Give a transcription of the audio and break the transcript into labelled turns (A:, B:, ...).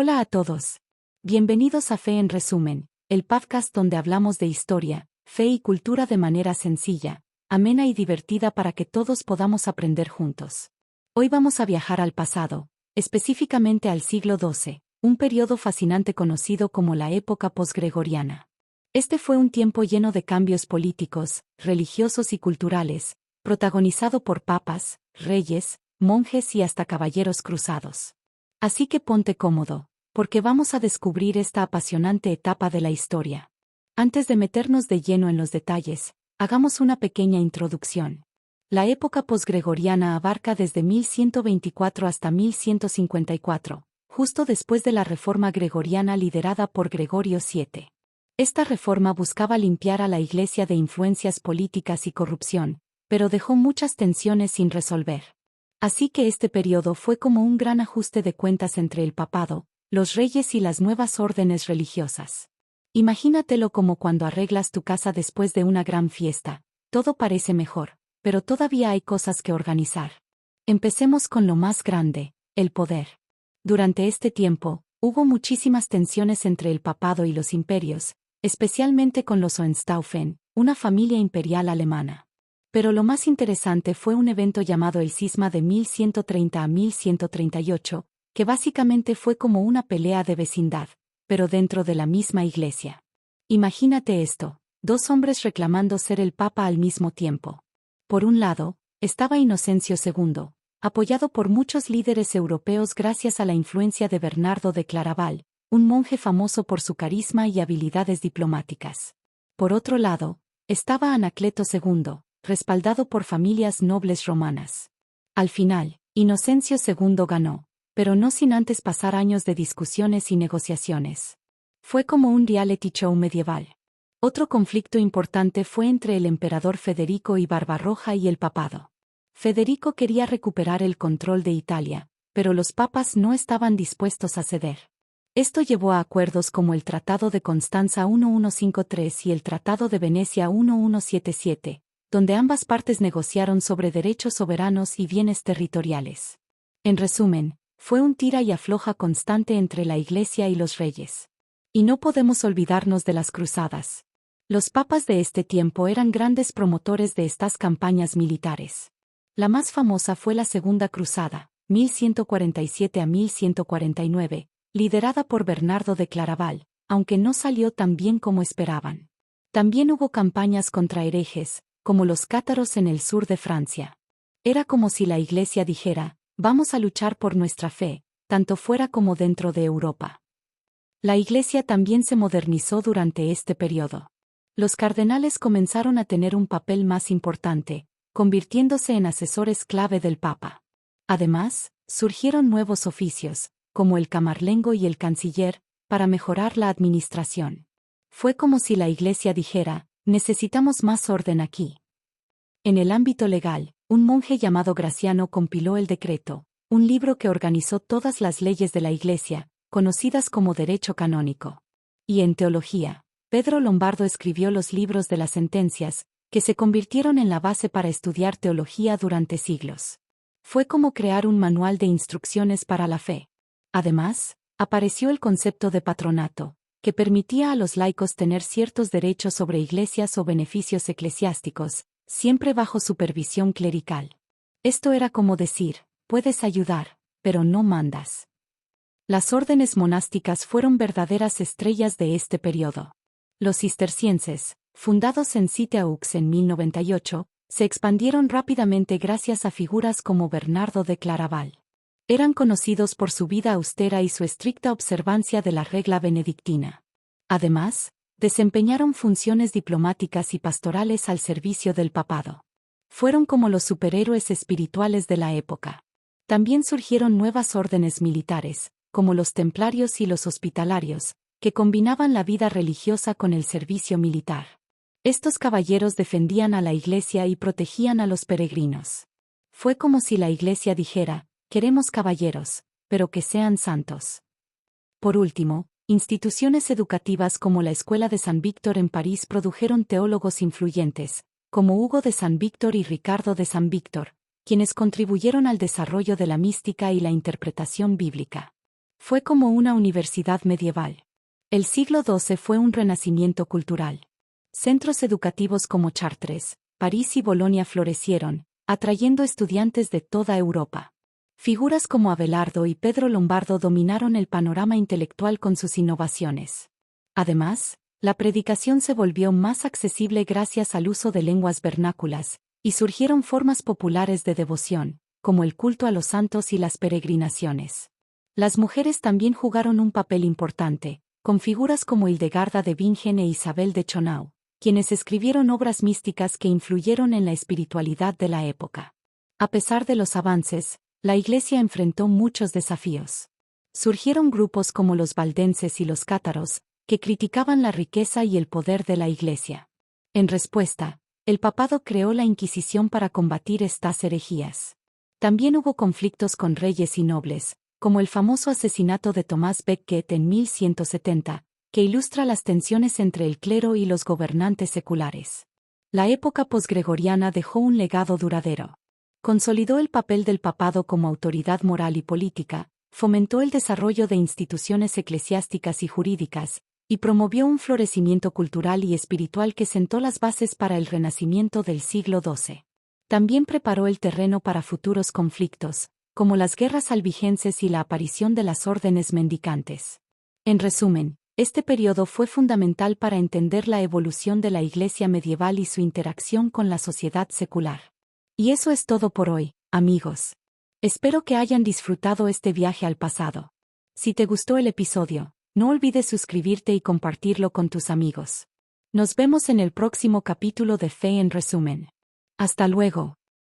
A: Hola a todos. Bienvenidos a Fe en Resumen, el podcast donde hablamos de historia, fe y cultura de manera sencilla, amena y divertida para que todos podamos aprender juntos. Hoy vamos a viajar al pasado, específicamente al siglo XII, un periodo fascinante conocido como la época posgregoriana. Este fue un tiempo lleno de cambios políticos, religiosos y culturales, protagonizado por papas, reyes, monjes y hasta caballeros cruzados. Así que ponte cómodo, porque vamos a descubrir esta apasionante etapa de la historia. Antes de meternos de lleno en los detalles, hagamos una pequeña introducción. La época posgregoriana abarca desde 1124 hasta 1154, justo después de la reforma gregoriana liderada por Gregorio VII. Esta reforma buscaba limpiar a la Iglesia de influencias políticas y corrupción, pero dejó muchas tensiones sin resolver. Así que este periodo fue como un gran ajuste de cuentas entre el papado, los reyes y las nuevas órdenes religiosas. Imagínatelo como cuando arreglas tu casa después de una gran fiesta, todo parece mejor, pero todavía hay cosas que organizar. Empecemos con lo más grande, el poder. Durante este tiempo, hubo muchísimas tensiones entre el papado y los imperios, especialmente con los Hohenstaufen, una familia imperial alemana. Pero lo más interesante fue un evento llamado el Cisma de 1130 a 1138, que básicamente fue como una pelea de vecindad, pero dentro de la misma iglesia. Imagínate esto, dos hombres reclamando ser el papa al mismo tiempo. Por un lado, estaba Inocencio II, apoyado por muchos líderes europeos gracias a la influencia de Bernardo de Claraval, un monje famoso por su carisma y habilidades diplomáticas. Por otro lado, estaba Anacleto II, respaldado por familias nobles romanas. Al final, Inocencio II ganó, pero no sin antes pasar años de discusiones y negociaciones. Fue como un reality show medieval. Otro conflicto importante fue entre el emperador Federico y Barbarroja y el papado. Federico quería recuperar el control de Italia, pero los papas no estaban dispuestos a ceder. Esto llevó a acuerdos como el Tratado de Constanza 1153 y el Tratado de Venecia 1177, donde ambas partes negociaron sobre derechos soberanos y bienes territoriales. En resumen, fue un tira y afloja constante entre la Iglesia y los reyes. Y no podemos olvidarnos de las cruzadas. Los papas de este tiempo eran grandes promotores de estas campañas militares. La más famosa fue la Segunda Cruzada, 1147 a 1149, liderada por Bernardo de Claraval, aunque no salió tan bien como esperaban. También hubo campañas contra herejes, como los cátaros en el sur de Francia. Era como si la Iglesia dijera, vamos a luchar por nuestra fe, tanto fuera como dentro de Europa. La Iglesia también se modernizó durante este periodo. Los cardenales comenzaron a tener un papel más importante, convirtiéndose en asesores clave del Papa. Además, surgieron nuevos oficios, como el camarlengo y el canciller, para mejorar la administración. Fue como si la Iglesia dijera, necesitamos más orden aquí. En el ámbito legal, un monje llamado Graciano compiló el Decreto, un libro que organizó todas las leyes de la Iglesia, conocidas como derecho canónico. Y en teología, Pedro Lombardo escribió los libros de las sentencias, que se convirtieron en la base para estudiar teología durante siglos. Fue como crear un manual de instrucciones para la fe. Además, apareció el concepto de patronato, que permitía a los laicos tener ciertos derechos sobre iglesias o beneficios eclesiásticos, siempre bajo supervisión clerical. Esto era como decir, puedes ayudar, pero no mandas. Las órdenes monásticas fueron verdaderas estrellas de este periodo. Los cistercienses, fundados en Citeaux en 1098, se expandieron rápidamente gracias a figuras como Bernardo de Claraval. Eran conocidos por su vida austera y su estricta observancia de la regla benedictina. Además, desempeñaron funciones diplomáticas y pastorales al servicio del papado. Fueron como los superhéroes espirituales de la época. También surgieron nuevas órdenes militares, como los templarios y los hospitalarios, que combinaban la vida religiosa con el servicio militar. Estos caballeros defendían a la Iglesia y protegían a los peregrinos. Fue como si la Iglesia dijera, queremos caballeros, pero que sean santos. Por último, instituciones educativas como la Escuela de San Víctor en París produjeron teólogos influyentes, como Hugo de San Víctor y Ricardo de San Víctor, quienes contribuyeron al desarrollo de la mística y la interpretación bíblica. Fue como una universidad medieval. El siglo XII fue un renacimiento cultural. Centros educativos como Chartres, París y Bolonia florecieron, atrayendo estudiantes de toda Europa. Figuras como Abelardo y Pedro Lombardo dominaron el panorama intelectual con sus innovaciones. Además, la predicación se volvió más accesible gracias al uso de lenguas vernáculas, y surgieron formas populares de devoción, como el culto a los santos y las peregrinaciones. Las mujeres también jugaron un papel importante, con figuras como Hildegarda de Bingen e Isabel de Chonau, quienes escribieron obras místicas que influyeron en la espiritualidad de la época. A pesar de los avances, la Iglesia enfrentó muchos desafíos. Surgieron grupos como los valdenses y los cátaros, que criticaban la riqueza y el poder de la Iglesia. En respuesta, el papado creó la Inquisición para combatir estas herejías. También hubo conflictos con reyes y nobles, como el famoso asesinato de Tomás Becket en 1170, que ilustra las tensiones entre el clero y los gobernantes seculares. La época posgregoriana dejó un legado duradero. Consolidó el papel del papado como autoridad moral y política, fomentó el desarrollo de instituciones eclesiásticas y jurídicas, y promovió un florecimiento cultural y espiritual que sentó las bases para el renacimiento del siglo XII. También preparó el terreno para futuros conflictos, como las guerras albigenses y la aparición de las órdenes mendicantes. En resumen, este periodo fue fundamental para entender la evolución de la Iglesia medieval y su interacción con la sociedad secular. Y eso es todo por hoy, amigos. Espero que hayan disfrutado este viaje al pasado. Si te gustó el episodio, no olvides suscribirte y compartirlo con tus amigos. Nos vemos en el próximo capítulo de Fe en Resumen. Hasta luego.